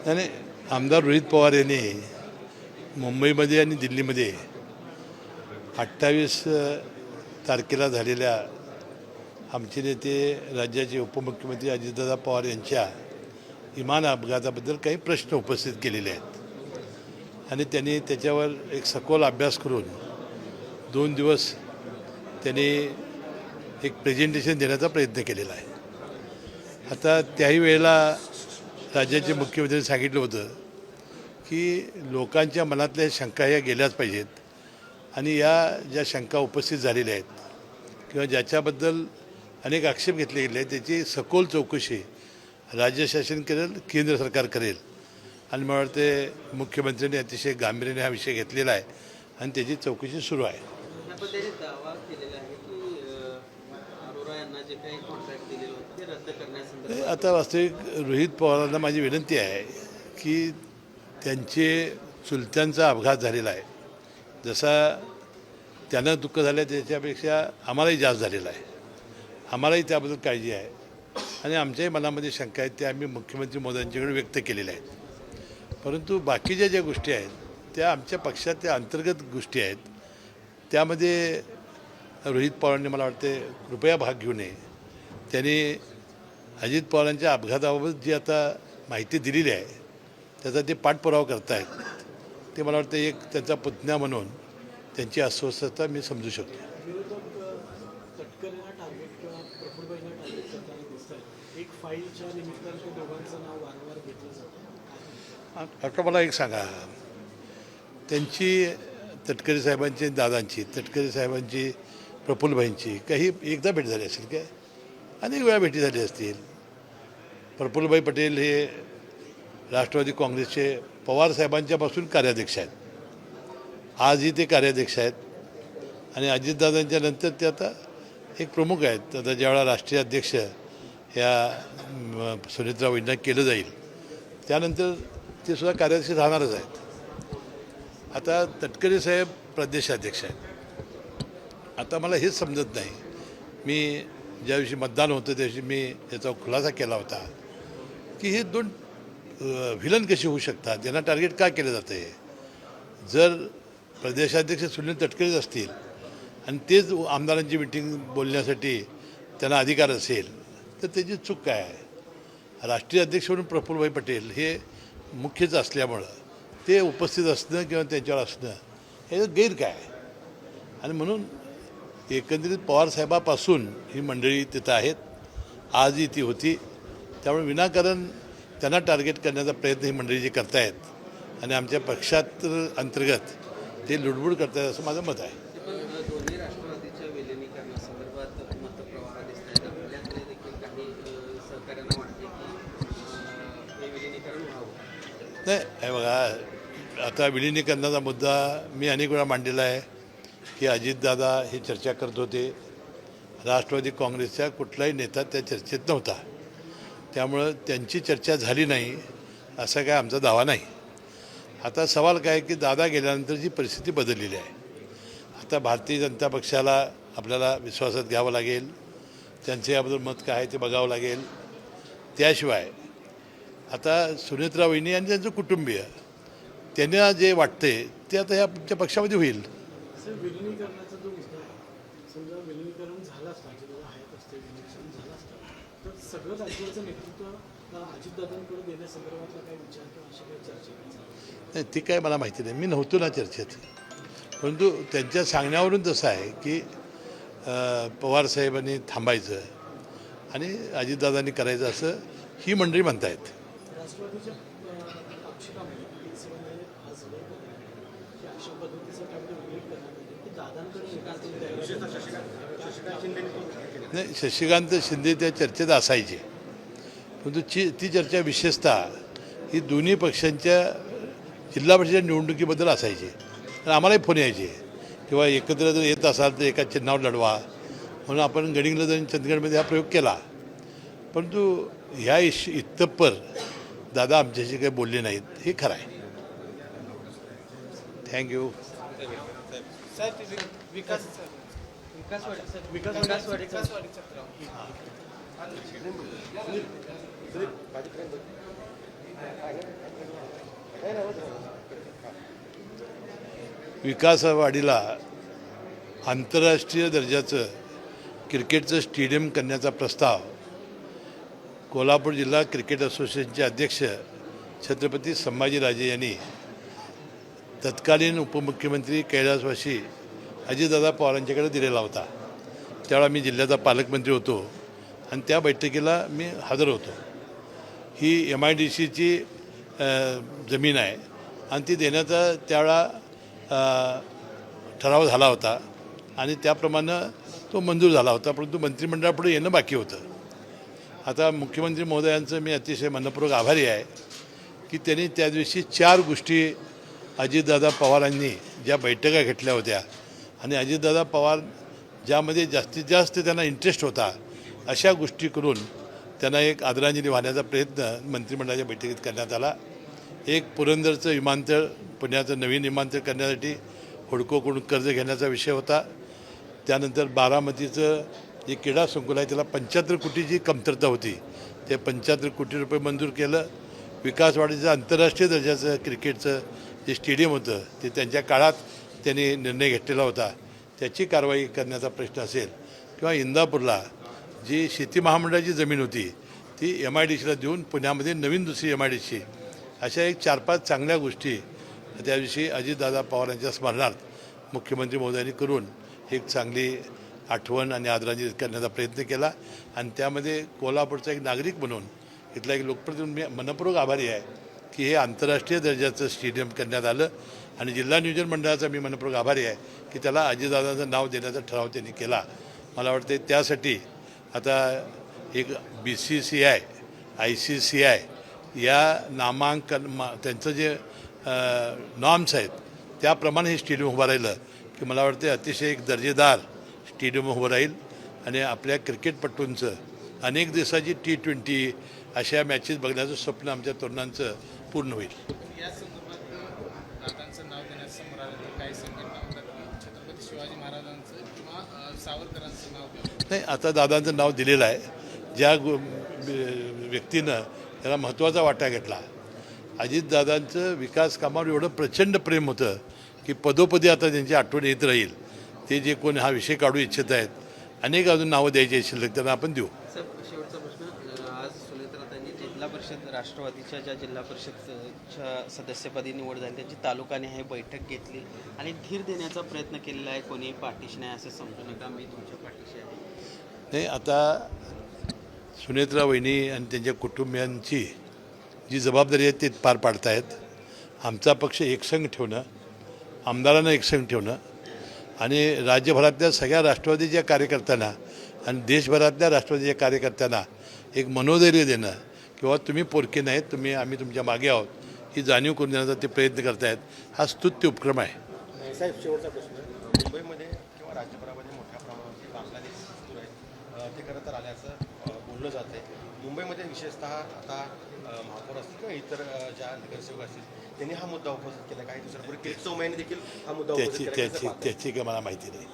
आणि आमदार रोहित पवार यांनी मुंबईमध्ये आणि दिल्लीमध्ये 28 तारखेला झालेल्या आमचे नेते राज्याचे उपमुख्यमंत्री अजितदादा पवार यांच्या विमान अपघाताबद्दल काही प्रश्न उपस्थित केलेले आहेत आणि त्यांनी त्याच्यावर एक सखोल अभ्यास करून 2 दिवस त्यांनी एक प्रेझेंटेशन देण्याचा प्रयत्न केलेला आहे. आता त्याही वेळेला राज्याचे मुख्यमंत्र्यांनी सांगितलं होतं की लोकांच्या मनातल्या शंका ह्या गेल्याच पाहिजेत आणि या ज्या शंका उपस्थित झालेल्या आहेत किंवा ज्याच्याबद्दल अनेक आक्षेप घेतले गेले आहेत त्याची सखोल चौकशी राज्य शासन करेल, केंद्र सरकार करेल आणि मला वाटते मुख्यमंत्र्यांनी अतिशय गांभीर्याने हा विषय घेतलेला आहे आणि त्याची चौकशी सुरू आहे. आता वास्तविक रोहित पवारांना माझी विनंती आहे की त्यांचे चुलत्यांचा अपघात झालेला आहे, जसा त्यांना दुःख झालं आहे त्याच्यापेक्षा आम्हालाही जास्त झालेला आहे. आम्हालाही त्याबद्दल काळजी आहे आणि आमच्याही मनामध्ये शंका आहेत त्या आम्ही मुख्यमंत्री मोदींच्याकडे व्यक्त केलेल्या आहेत. परंतु बाकीच्या ज्या गोष्टी आहेत त्या आमच्या पक्षाच्या अंतर्गत गोष्टी आहेत. त्यामध्ये रोहित पवारांनी मला वाटते कृपया भाग घेऊ नये. त्यांनी अजित पवारांच्या अपघाताबाबत जी आता माहिती दिलेली आहे त्याचा ते पाठपुरावा करतायत ते मला वाटतं एक त्यांचा पुतण्या म्हणून त्यांची अस्वस्थता मी समजू शकतो. आता मला एक सांगा, त्यांची तटकरे साहेबांची दादांची तटकरे साहेबांची प्रफुल्लभाईंची काही एकदा भेट झाली असेल काय? अनेक वेळा भेटी झाली असतील. प्रफुल्लभाई पटेल हे राष्ट्रवादी काँग्रेसचे पवार साहेबांच्यापासून कार्याध्यक्ष आहेत. आजही ते कार्याध्यक्ष आहेत आणि अजितदादांच्या नंतर ते आता एक प्रमुख आहेत. आता ज्यावेळा राष्ट्रीय अध्यक्ष या सुनेत्राबाईंना केलं जाईल त्यानंतर ते सुद्धा कार्याध्यक्ष राहणारच आहेत. आता तटकरे साहेब प्रदेशाध्यक्ष आहेत. आता मला हेच समजत नाही, मी ज्या दिवशी मतदान होतं त्या दिवशी मी याचा खुलासा केला होता की हे दोन व्हिलन कशी होऊ शकतात, त्यांना टार्गेट का केलं जातं आहे. जर प्रदेशाध्यक्ष सुनील तटकरेच असतील आणि तेच आमदारांची मिटिंग बोलण्यासाठी त्यांना अधिकार असेल तर त्याची चूक काय आहे. राष्ट्रीय अध्यक्ष म्हणून प्रफुल्लभाई पटेल हे मुख्यच असल्यामुळं ते उपस्थित असणं किंवा त्यांच्यावर असणं हे गैर काय आहे. आणि म्हणून एकंदरीत पवारसाहेबापासून ही मंडळी तिथं आहेत, आजही ती होती. त्यामुळे विनाकारण त्यांना टार्गेट करण्याचा प्रयत्न ही मंडळी जी करतायत आणि आमच्या पक्षात अंतर्गत ते लुडबुड करतायत असं माझं मत आहे. नाही हे बघा, आता विलिनीकरणाचा मुद्दा मी अनेक वेळा मांडलेला आहे की अजितदादा हे चर्चा करत होते. राष्ट्रवादी काँग्रेसचा कुठलाही नेता त्या चर्चेत नव्हता, त्यामुळं त्यांची चर्चा झाली नाही असा काय आमचा दावा नाही. आता सवाल काय की दादा गेल्यानंतर जी परिस्थिती बदललेली आहे, आता भारतीय जनता पक्षाला आपल्याला विश्वासात घ्यावं लागेल, त्यांचं याबद्दल मत काय आहे ते बघावं लागेल. त्याशिवाय आता सुनेत्रा वहिनी आणि त्यांचं कुटुंबीय त्यांना जे वाटते ते आता ह्या आमच्या पक्षामध्ये होईल. विलिनीकरणाचा जो मुद्दा आहे, समजा विलिनीकरण झालं असतं, अजितदादा हयात असते विलिनीकरण झालं असतं तर सगळं राज्याचं नेतृत्व अजितदादांकडे देण्यासंदर्भातला काही विचार किंवा अशा काही चर्चा नाही ती काय मला माहिती नाही, मी नव्हतो ना चर्चेत. परंतु त्यांच्या सांगण्यावरून तसं आहे की पवारसाहेबांनी थांबायचं आणि अजितदादांनी करायचं असं ही मंडळी म्हणतायत. राष्ट्रवादीच्या आक्षेपामध्ये आज अशा पद्धतीचं काही उल्लेख करण्यामध्ये की दादांकडे नाही, शशिकांत शिंदे त्या चर्चेत असायचे, परंतु ती चर्चा विशेषतः ही दोन्ही पक्षांच्या जिल्हा परिषद निवडणुकीबद्दल असायची. आणि आम्हालाही फोन यायचे किंवा एकत्र जर येत असाल तर एका चिन्हावर लढवा म्हणून आपण गडिंग्लज आणि चंदगडमध्ये हा प्रयोग केला. परंतु ह्या इतपर दादा आमच्याशी काही बोलले नाहीत, हे खरं आहे. थँक्यू. विकासवाडीला आंतरराष्ट्रीय दर्जाचं क्रिकेटचं स्टेडियम करण्याचा प्रस्ताव कोल्हापूर जिल्हा क्रिकेट असोसिएशनचे अध्यक्ष छत्रपती संभाजीराजे यांनी तत्कालीन उपमुख्यमंत्री कैलासवासी अजितदादा पवारांच्याकडे दिलेला होता. त्यावेळा मी जिल्ह्याचा पालकमंत्री होतो आणि त्या बैठकीला मी हजर होतो. ही MIDCची जमीन आहे आणि ती देण्याचा त्यावेळा ठराव झाला होता आणि त्याप्रमाणे तो मंजूर झाला होता, परंतु मंत्रिमंडळापुढे येणं बाकी होतं. आता मुख्यमंत्री महोदयांचं मी अतिशय मनपूर्वक आभारी आहे की त्यांनी त्या दिवशी 4 गोष्टी अजितदादा पवारांनी ज्या बैठका घेतल्या होत्या आणि अजितदादा पवार ज्यामध्ये जास्तीत जास्त त्यांना इंटरेस्ट होता अशा गोष्टी करून त्यांना एक आदरांजली वाहण्याचा प्रयत्न मंत्रिमंडळाच्या बैठकीत करण्यात आला. एक पुरंदरचं विमानतळ, पुण्याचं नवीन विमानतळ करण्यासाठी हुडकोकडून कर्ज घेण्याचा विषय होता. त्यानंतर बारामतीचं जे क्रीडा संकुल आहे त्याला 75 कोटीची कमतरता होती, ते 75 कोटी रुपये मंजूर केलं. विकासवाडीचं आंतरराष्ट्रीय दर्जाचं क्रिकेटचं जे स्टेडियम होतं ते त्यांच्या काळात त्यांनी निर्णय घेतलेला होता, त्याची कारवाई करण्याचा प्रश्न असेल किंवा इंदापूरला जी शेती महामंडळाची जमीन होती ती MIDCला देऊन पुण्यामध्ये नवीन दुसरी MIDC, अशा एक 4-5 चांगल्या गोष्टी त्या दिवशी अजितदादा पवारांच्या स्मरणार्थ मुख्यमंत्री महोदयांनी करून एक चांगली आठवण आणि आदरांजली करण्याचा प्रयत्न केला. आणि त्यामध्ये कोल्हापूरचा एक नागरिक म्हणून इथला एक लोकप्रतिनिधी मी मनपूर्वक आभारी आहे की हे आंतरराष्ट्रीय दर्जाचं स्टेडियम करण्यात आलं. आणि जिल्हा नियोजन मंडळाचा मी मनपूर्वक आभारी आहे की त्याला अजितदादांचं नाव देण्याचा ठराव त्यांनी केला. मला वाटते त्यासाठी आता एक BCCI ICCI या नामांकन त्यांचं जे नॉर्म्स आहेत त्याप्रमाणे हे स्टेडियम उभं राहिलं की मला वाटते अतिशय एक दर्जेदार स्टेडियम उभं राहील आणि आपल्या क्रिकेटपटूंचं अनेक दिवसाची T20 अशा मॅचेस बघण्याचं स्वप्न आमच्या तरुणांचं पूर्ण होईल. या संदर्भात दादांचं नाव देण्यासमोर आलं तर काही संघटना म्हणतात छत्रपती शिवाजी महाराजांचं किंवा सावरकरांचं नाव द्यावं. नाही, आता दादांचं नाव दिलेलं आहे. ज्या व्यक्तीनं त्याला महत्त्वाचा वाटा घेतला, अजितदादांचं विकास कामावर एवढं प्रचंड प्रेम होतं की पदोपदी आता त्यांची आठवण येत राहील. ते जे कोण हा विषय काढू इच्छित आहेत, अनेक अजून नावं द्यायची शिल्लक त्यांना आपण देऊ. सर, शेवटचा प्रश्न. आज सुनेत्रातांनी जिल्हा परिषद राष्ट्रवादीच्या ज्या जिल्हा परिषदच्या सदस्यपदी निवड झाली त्यांची तालुकाने हे बैठक घेतली आणि धीर देण्याचा प्रयत्न केलेला आहे. कोणीही पाठीशी नाही असं समजू नका, मी तुमच्या पाठीशी आहे. नाही, आता सुनेत्रा वहिनी आणि त्यांच्या कुटुंबियांची जी जबाबदारी आहे ते पार पाडतायत. आमचा पक्ष एकसंघ ठेवणं, आमदारांना एकसंघ ठेवणं आणि राज्यभरातल्या सगळ्या राष्ट्रवादीच्या कार्यकर्त्यांना आणि देशभरातल्या राष्ट्रवादीच्या कार्यकर्त्यांना एक मनोधैर्य देणं किंवा तुम्ही पोरके नाहीत, आम्ही तुमच्या मागे आहोत ही जाणीव करून देण्याचा ते प्रयत्न करतायत. हा स्तुत्य उपक्रम आहे. साहेब, शेवटचा प्रश्न. मुंबईमध्ये किंवा राज्यभरामध्ये मोठ्या प्रमाणावरती बांगलादेश सुरू आहे, ते खरं तर आल्याचं बोललं जातं आहे. मुंबईमध्ये विशेषतः आता महापौर असतील किंवा इतर ज्या नगरसेवक असतील त्यांनी हा मुद्दा उपस्थित केला. काही दिवसांपूर्वी किरीट चौमॅनी देखील हा मुद्दा उपस्थित केला. त्याची काय मला माहिती नाही.